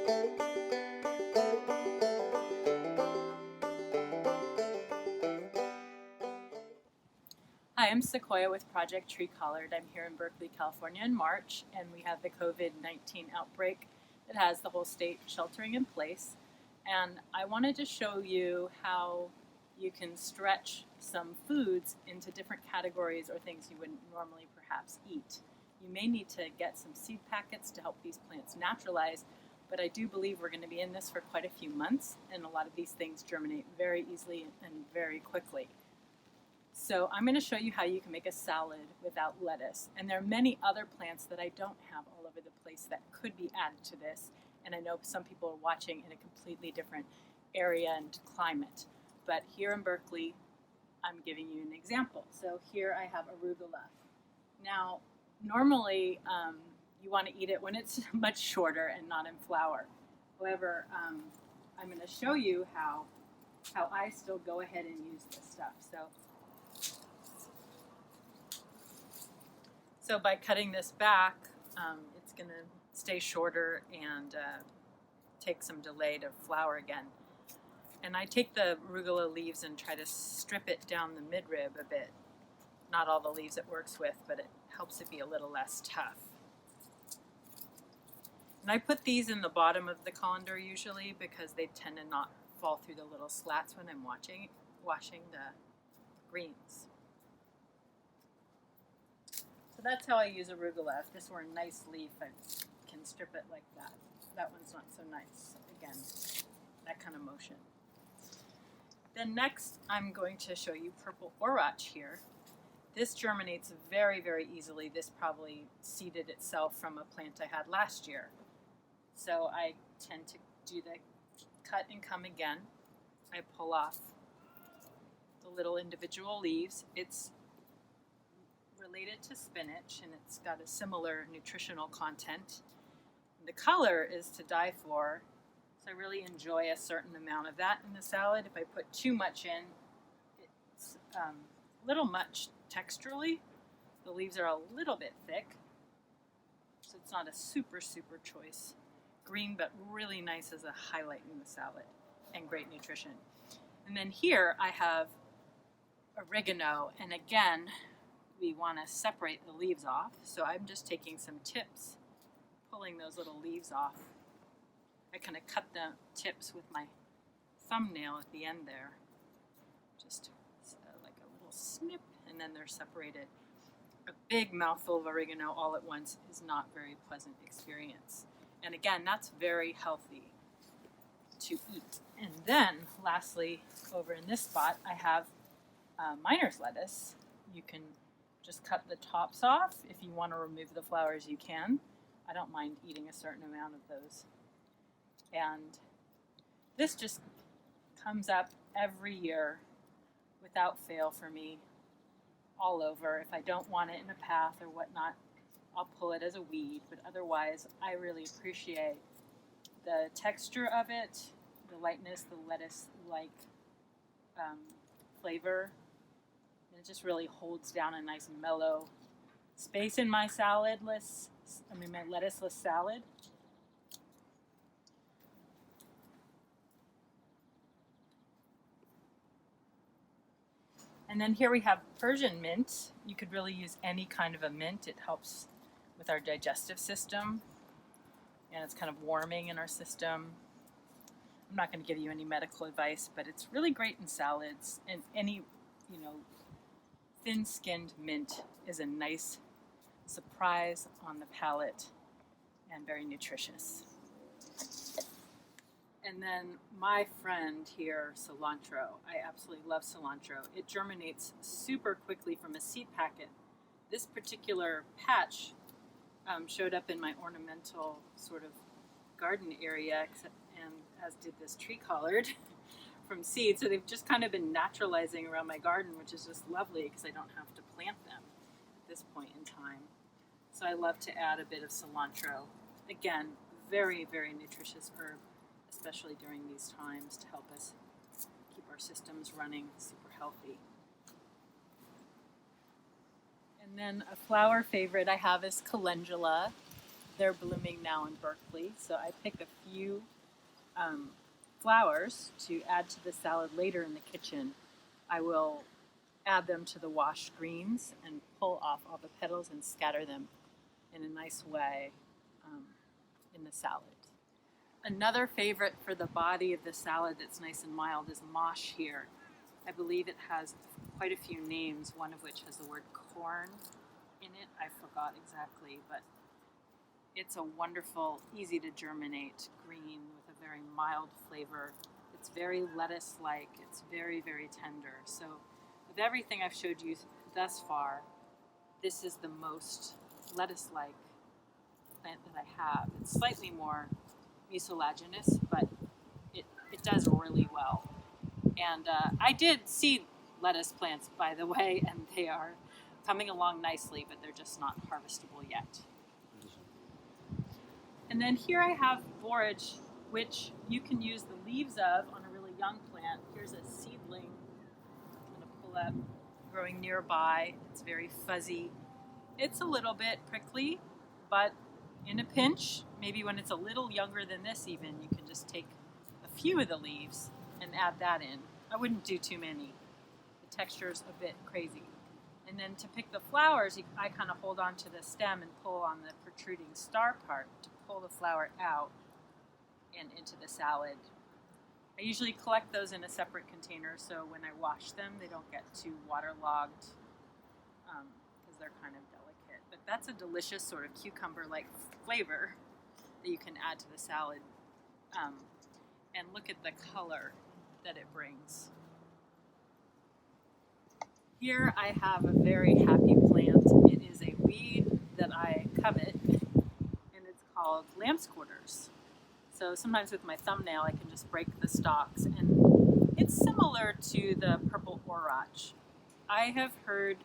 Hi, I'm Sequoia with Project Tree Collard. I'm here in Berkeley, California in March, and we have the COVID-19 outbreak that has the whole state sheltering in place. And I wanted to show you how you can stretch some foods into different categories or things you wouldn't normally perhaps eat. You may need to get some seed packets to help these plants naturalize, but I do believe we're going to be in this for quite a few months, and a lot of these things germinate very easily and very quickly. So I'm going to show you how you can make a salad without lettuce. And there are many other plants that I don't have all over the place that could be added to this. And I know some people are watching in a completely different area and climate. But here in Berkeley, I'm giving you an example. So here I have arugula. Now, normally you want to eat it when it's much shorter and not in flower. However, I'm going to show you how I still go ahead and use this stuff. So by cutting this back, it's going to stay shorter and take some delay to flower again. And I take the arugula leaves and try to strip it down the midrib a bit. Not all the leaves it works with, but it helps it be a little less tough. And I put these in the bottom of the colander usually because they tend to not fall through the little slats when I'm washing the greens. So that's how I use arugula. If this were a nice leaf, I can strip it like that. That one's not so nice. Again, that kind of motion. Then next, I'm going to show you purple oleracea here. This germinates very, very easily. This probably seeded itself from a plant I had last year. So I tend to do the cut and come again. I pull off the little individual leaves. It's related to spinach, and it's got a similar nutritional content. And the color is to die for, so I really enjoy a certain amount of that in the salad. If I put too much in, it's a little much texturally. The leaves are a little bit thick, so it's not a super choice green, but really nice as a highlight in the salad and great nutrition. And then here I have oregano, and again, we want to separate the leaves off. So I'm just taking some tips, pulling those little leaves off. I kind of cut the tips with my thumbnail at the end there. Just like a little snip, and then they're separated. A big mouthful of oregano all at once is not a very pleasant experience. And again, that's very healthy to eat. And then lastly, over in this spot, I have miner's lettuce. You can just cut the tops off. If you want to remove the flowers, you can. I don't mind eating a certain amount of those. And this just comes up every year without fail for me, all over. If I don't want it in a path or whatnot, I'll pull it as a weed. But otherwise, I really appreciate the texture of it, the lightness, the lettuce-like flavor. It just really holds down a nice mellow space in my my lettuceless salad. And then here we have Persian mint. You could really use any kind of a mint. It helps with our digestive system, and it's kind of warming in our system. I'm not going to give you any medical advice, but it's really great in salads, and any, thin-skinned mint is a nice surprise on the palate and very nutritious. And then my friend here, cilantro. I absolutely love cilantro. It germinates super quickly from a seed packet. This particular patch showed up in my ornamental sort of garden area, and as did this tree collard from seed. So they've just kind of been naturalizing around my garden, which is just lovely because I don't have to plant them at this point in time. So I love to add a bit of cilantro. Again, very, very nutritious herb, especially during these times, to help us keep our systems running super healthy. And then a flower favorite I have is calendula. they're blooming now in Berkeley, so I pick a few flowers to add to the salad later in the kitchen. I will add them to the washed greens and pull off all the petals and scatter them in a nice way in the salad. Another favorite for the body of the salad that's nice and mild is mosh here. I believe it has quite a few names, one of which has the word corn in it. I forgot exactly, but it's a wonderful, easy to germinate green with a very mild flavor. It's very lettuce-like. It's very, very tender. So with everything I've showed you thus far, this is the most lettuce-like plant that I have. It's slightly more mucilaginous, but it does really well. And I did seed lettuce plants, by the way, and they are coming along nicely, but they're just not harvestable yet. And then here I have borage, which you can use the leaves of on a really young plant. Here's a seedling I'm going to pull up, growing nearby. It's very fuzzy. It's a little bit prickly, but in a pinch, maybe when it's a little younger than this even, you can just take a few of the leaves and add that in. I wouldn't do too many. The texture's a bit crazy. And then to pick the flowers, I kind of hold on to the stem and pull on the protruding star part to pull the flower out and into the salad. I usually collect those in a separate container, so when I wash them, they don't get too waterlogged because they're kind of delicate. But that's a delicious sort of cucumber-like flavor that you can add to the salad. And look at the color that it brings. Here I have a very happy plant. It is a weed that I covet, and it's called lamb's quarters. So sometimes with my thumbnail I can just break the stalks, and it's similar to the purple oleracea. I have heard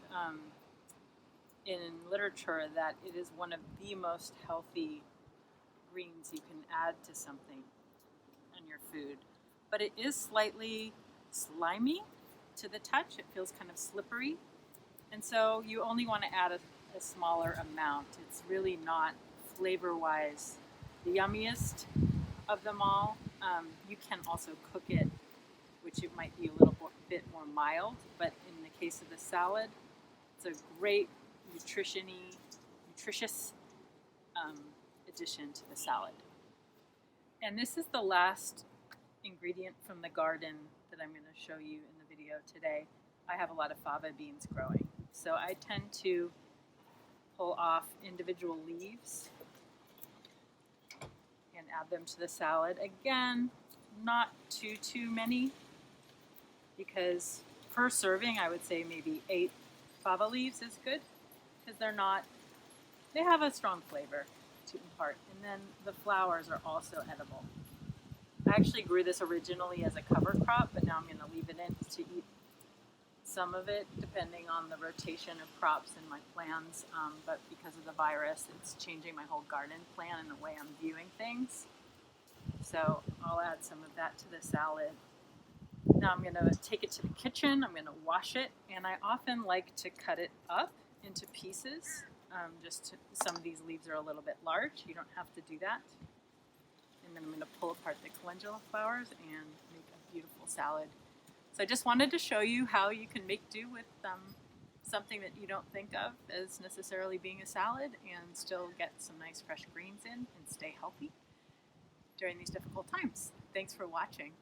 in literature that it is one of the most healthy greens you can add to something on your food. But it is slightly slimy to the touch. It feels kind of slippery. And so you only want to add a smaller amount. It's really not flavor-wise the yummiest of them all. You can also cook it, which it might be a little bit more mild, but in the case of the salad, it's a great nutritious addition to the salad. And this is the last ingredient from the garden that I'm going to show you in the video today. I have a lot of fava beans growing, so I tend to pull off individual leaves and add them to the salad. Again, not too many, because per serving I would say maybe 8 fava leaves is good, because they have a strong flavor to impart. And then the flowers are also edible. I actually grew this originally as a cover crop, but now I'm going to leave it in to eat some of it, depending on the rotation of crops in my plans. But because of the virus, it's changing my whole garden plan and the way I'm viewing things. So I'll add some of that to the salad. Now I'm going to take it to the kitchen. I'm going to wash it, and I often like to cut it up into pieces. Some of these leaves are a little bit large. You don't have to do that. And then I'm going to pull apart the calendula flowers and make a beautiful salad. So I just wanted to show you how you can make do with something that you don't think of as necessarily being a salad and still get some nice fresh greens in and stay healthy during these difficult times. Thanks for watching.